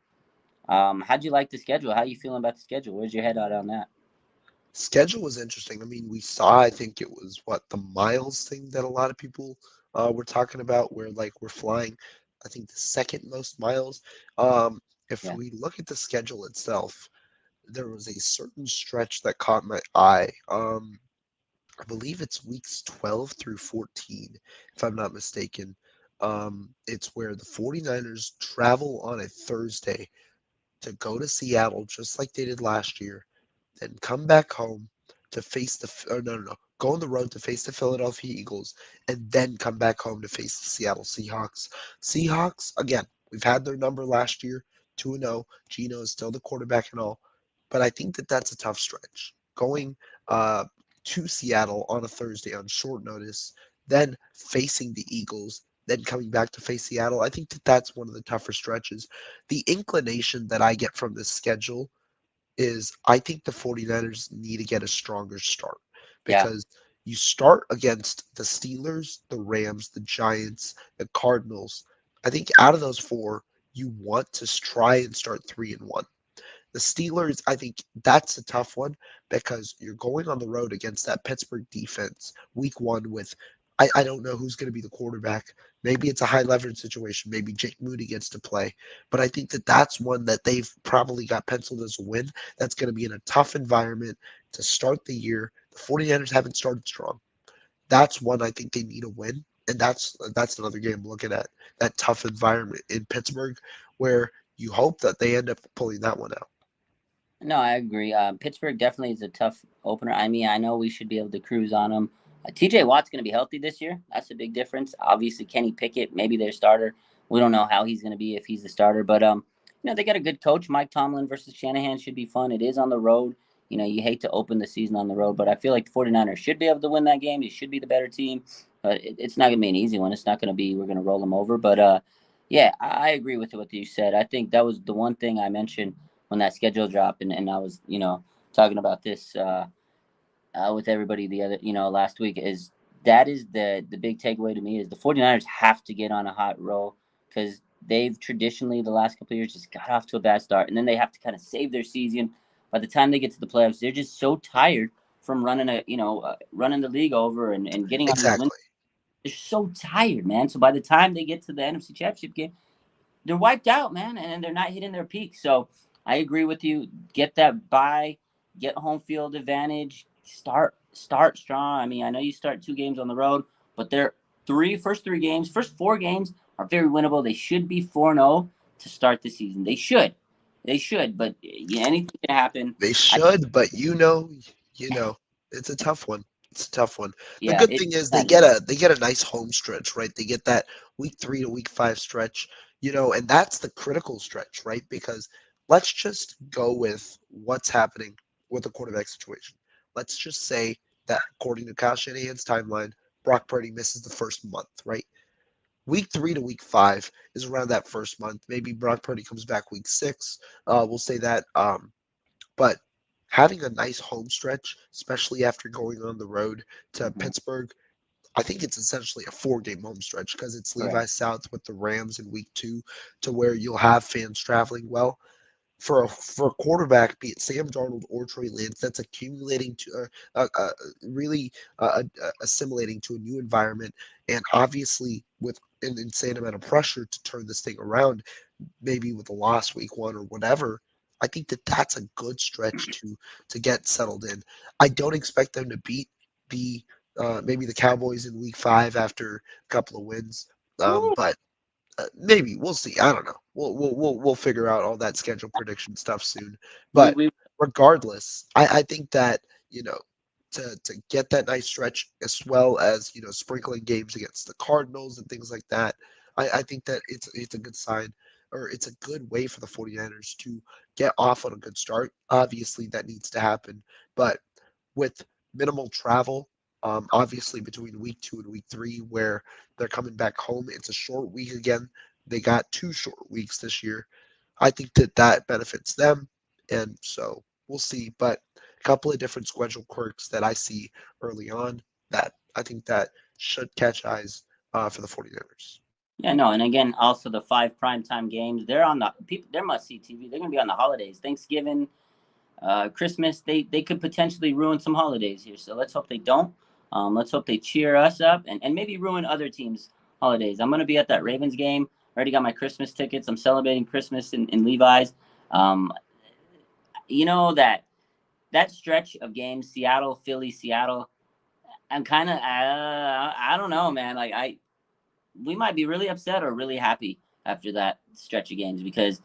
How'd you like the schedule? How you feeling about the schedule? Where's your head at on that?
Schedule was interesting. I mean, we saw, I think it was what the miles thing that a lot of people were talking about, where like we're flying, I think the second most miles. If
Yeah.
we look at the schedule itself, there was a certain stretch that caught my eye. I believe it's weeks 12 through 14, if I'm not mistaken. It's where the 49ers travel on a Thursday to go to Seattle, just like they did last year, then come back home to face no, go on the road to face the Philadelphia Eagles, and then come back home to face the Seattle Seahawks. Seahawks, again, we've had their number last year, 2-0. Gino is still the quarterback and all, but I think that that's a tough stretch. Going to Seattle on a Thursday on short notice, then facing the Eagles, then coming back to face Seattle. I think that that's one of the tougher stretches. The inclination that I get from this schedule is I think the 49ers need to get a stronger start
Yeah.
because you start against the Steelers, the Rams, the Giants, the Cardinals. I think out of those four, you want to try and start 3-1. The Steelers, I think that's a tough one because you're going on the road against that Pittsburgh defense week one with I don't know who's going to be the quarterback. Maybe it's a high leverage situation. Maybe Jake Moody gets to play. But I think that that's one that they've probably got penciled as a win. That's going to be in a tough environment to start the year. The 49ers haven't started strong. That's one I think they need a win. And that's another game I'm looking at. That tough environment in Pittsburgh where you hope that they end up pulling that one out.
No, I agree. Pittsburgh definitely is a tough opener. I mean, I know we should be able to cruise on them. TJ Watt's going to be healthy this year. That's a big difference. Obviously, Kenny Pickett, maybe their starter. We don't know how he's going to be if he's the starter, but they got a good coach. Mike Tomlin versus Shanahan should be fun. It is on the road. You hate to open the season on the road, but I feel like the 49ers should be able to win that game. They should be the better team, but it's not going to be an easy one. It's not going to be we're going to roll them over, but yeah, I agree with what you said. I think that was the one thing I mentioned when that schedule dropped, and I was talking about this with everybody the other last week is that is the big takeaway to me is the 49ers have to get on a hot roll because they've traditionally the last couple of years just got off to a bad start, and then they have to kind of save their season. By the time they get to the playoffs, they're just so tired from running the league over and getting on these wins.
Exactly.
They're so tired, man. So by the time they get to the NFC Championship game, they're wiped out, man, and they're not hitting their peak. So I agree with you. Get that bye, get home field advantage, start strong. I mean, I know you start 2 games on the road, but their first 4 games are very winnable. They should be 4-0 to start the season. They should, but anything can happen.
They
I
should, but it's a tough one. It's a tough one. The
Yeah,
good
it's
thing is
not easy.
they get a nice home stretch, right? They get that week 3 to week 5 stretch, and that's the critical stretch, right? Because let's just go with what's happening with the quarterback situation. Let's just say that according to Kyle Shanahan's timeline, Brock Purdy misses the first month, right? Week 3 to week 5 is around that first month. Maybe Brock Purdy comes back week 6. We'll say that. But having a nice home stretch, especially after going on the road to
Mhm.
Pittsburgh, I think it's essentially a 4 game home stretch because it's
Correct.
Levi South with the Rams in week 2 to where you'll have fans traveling well. For a quarterback, be it Sam Darnold or Trey Lance, that's accumulating to really assimilating to a new environment, and obviously with an insane amount of pressure to turn this thing around maybe with a loss week one or whatever, I think that that's a good stretch to get settled in. I don't expect them to beat the maybe the Cowboys in week 5 after a couple of wins,
Woo.
but maybe we'll see. I don't know. We'll figure out all that schedule prediction stuff soon.
We
But
we
regardless, I think that you know to get that nice stretch as well as sprinkling games against the Cardinals and things like that. I think that it's a good sign or it's a good way for the 49ers to get off on a good start. Obviously, that needs to happen, but with minimal travel. Obviously, between week 2 and week 3, where they're coming back home, it's a short week again. They got 2 short weeks this year. I think that that benefits them, and so we'll see. But a couple of different schedule quirks that I see early on that I think that should catch eyes for the 49ers.
Yeah, no, and again, also the 5 primetime games. They're on the people. They're must see TV. They're gonna be on the holidays, Thanksgiving, Christmas. They could potentially ruin some holidays here. So let's hope they don't. Let's hope they cheer us up and maybe ruin other teams' holidays. I'm gonna be at that Ravens game. Already got my Christmas tickets. I'm celebrating Christmas in Levi's. Um, you know that stretch of games, Seattle, Philly, Seattle. I'm kind of I don't know, man. Like we might be really upset or really happy after that stretch of games because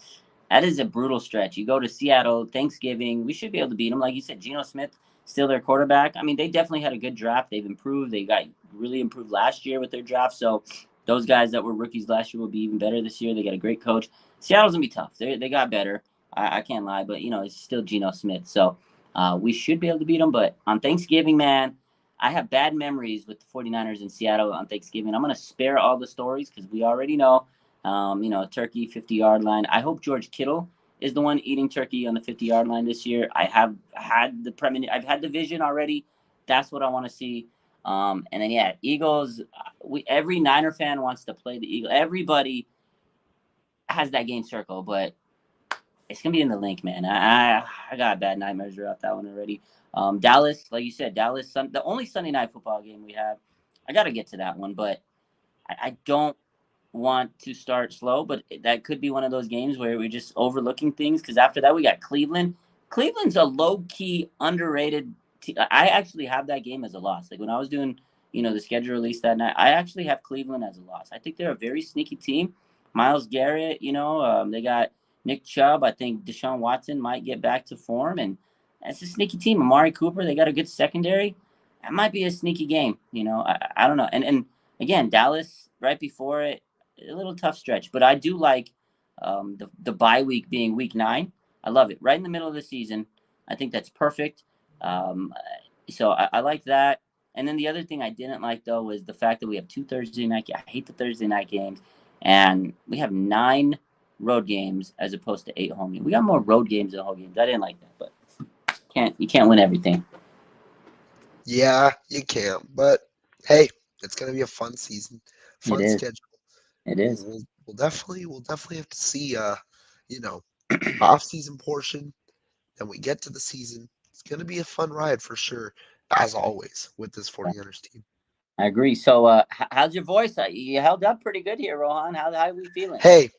that is a brutal stretch. You go to Seattle, Thanksgiving, we should be able to beat them. Like you said, Geno Smith still their quarterback. I mean, they definitely had a good draft. They've improved. They got really improved last year with their draft. So those guys that were rookies last year will be even better this year. They got a great coach. Seattle's gonna be tough. They got better. I can't lie, but it's still Geno Smith. So we should be able to beat them. But on Thanksgiving, man, I have bad memories with the 49ers in Seattle on Thanksgiving. I'm going to spare all the stories because we already know, turkey 50-yard line. I hope George Kittle is the one eating turkey on the 50-yard line this year. I have had the premonition. I've had the vision already. That's what I want to see. And then yeah, Eagles. Every Niner fan wants to play the Eagle. Everybody has that game circle, but it's gonna be in the link, man. I got bad nightmares about that one already. Dallas, like you said, Dallas. The only Sunday night football game we have. I got to get to that one, but I don't want to start slow. But that could be one of those games where we're just overlooking things because after that we got Cleveland. Cleveland's a low key underrated. I actually have that game as a loss. Like when I was doing, the schedule release that night, I actually have Cleveland as a loss. I think they're a very sneaky team. Miles Garrett, they got Nick Chubb. I think Deshaun Watson might get back to form, and that's a sneaky team. Amari Cooper, they got a good secondary. That might be a sneaky game. I don't know. And again, Dallas right before it, a little tough stretch, but I do like the bye week being week 9. I love it. Right in the middle of the season, I think that's perfect. Um, so I like that. And then the other thing I didn't like though was the fact that we have 2 Thursday night. I hate the Thursday night games, and we have 9 road games as opposed to 8 home games. We got more road games than home games. I didn't like that, but you can't win everything.
Yeah, you can't. But hey, it's gonna be a fun season,
It
fun
is.
schedule.
It
We'll
is.
we'll, we'll definitely have to see you know, off season portion. Then we get to the season. It's gonna be a fun ride for sure, as always with this 49ers team.
I agree. So, how's your voice? You held up pretty good here, Rohan. How are we feeling?
Hey,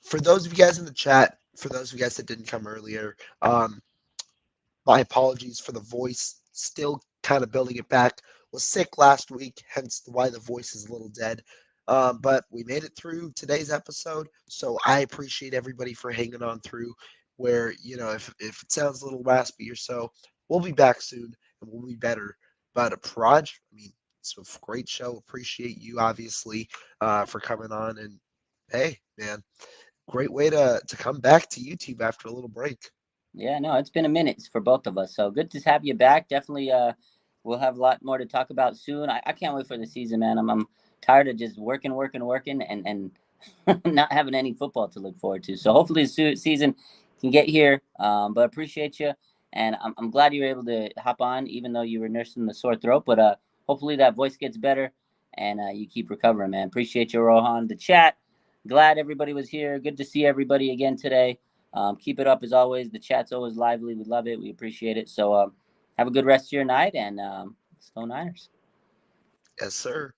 for those of you guys in the chat, for those of you guys that didn't come earlier, my apologies for the voice. Still kind of building it back. Was sick last week, hence why the voice is a little dead. But we made it through today's episode, so I appreciate everybody for hanging on through. Where if it sounds a little raspy or so, we'll be back soon and we'll be better. But Praj, I mean, it's a great show. Appreciate you obviously for coming on, and hey, man, great way to come back to YouTube after a little break.
Yeah, no, it's been a minute for both of us. So good to have you back. Definitely, we'll have a lot more to talk about soon. I can't wait for the season, man. I'm tired of just working, and not having any football to look forward to. So hopefully the season can get here. But appreciate you, and I'm glad you were able to hop on, even though you were nursing the sore throat. But hopefully that voice gets better, and you keep recovering, man. Appreciate you, Rohan. The chat. Glad everybody was here. Good to see everybody again today. Keep it up as always. The chat's always lively. We love it. We appreciate it. So have a good rest of your night, and let's go Niners.
Yes, sir.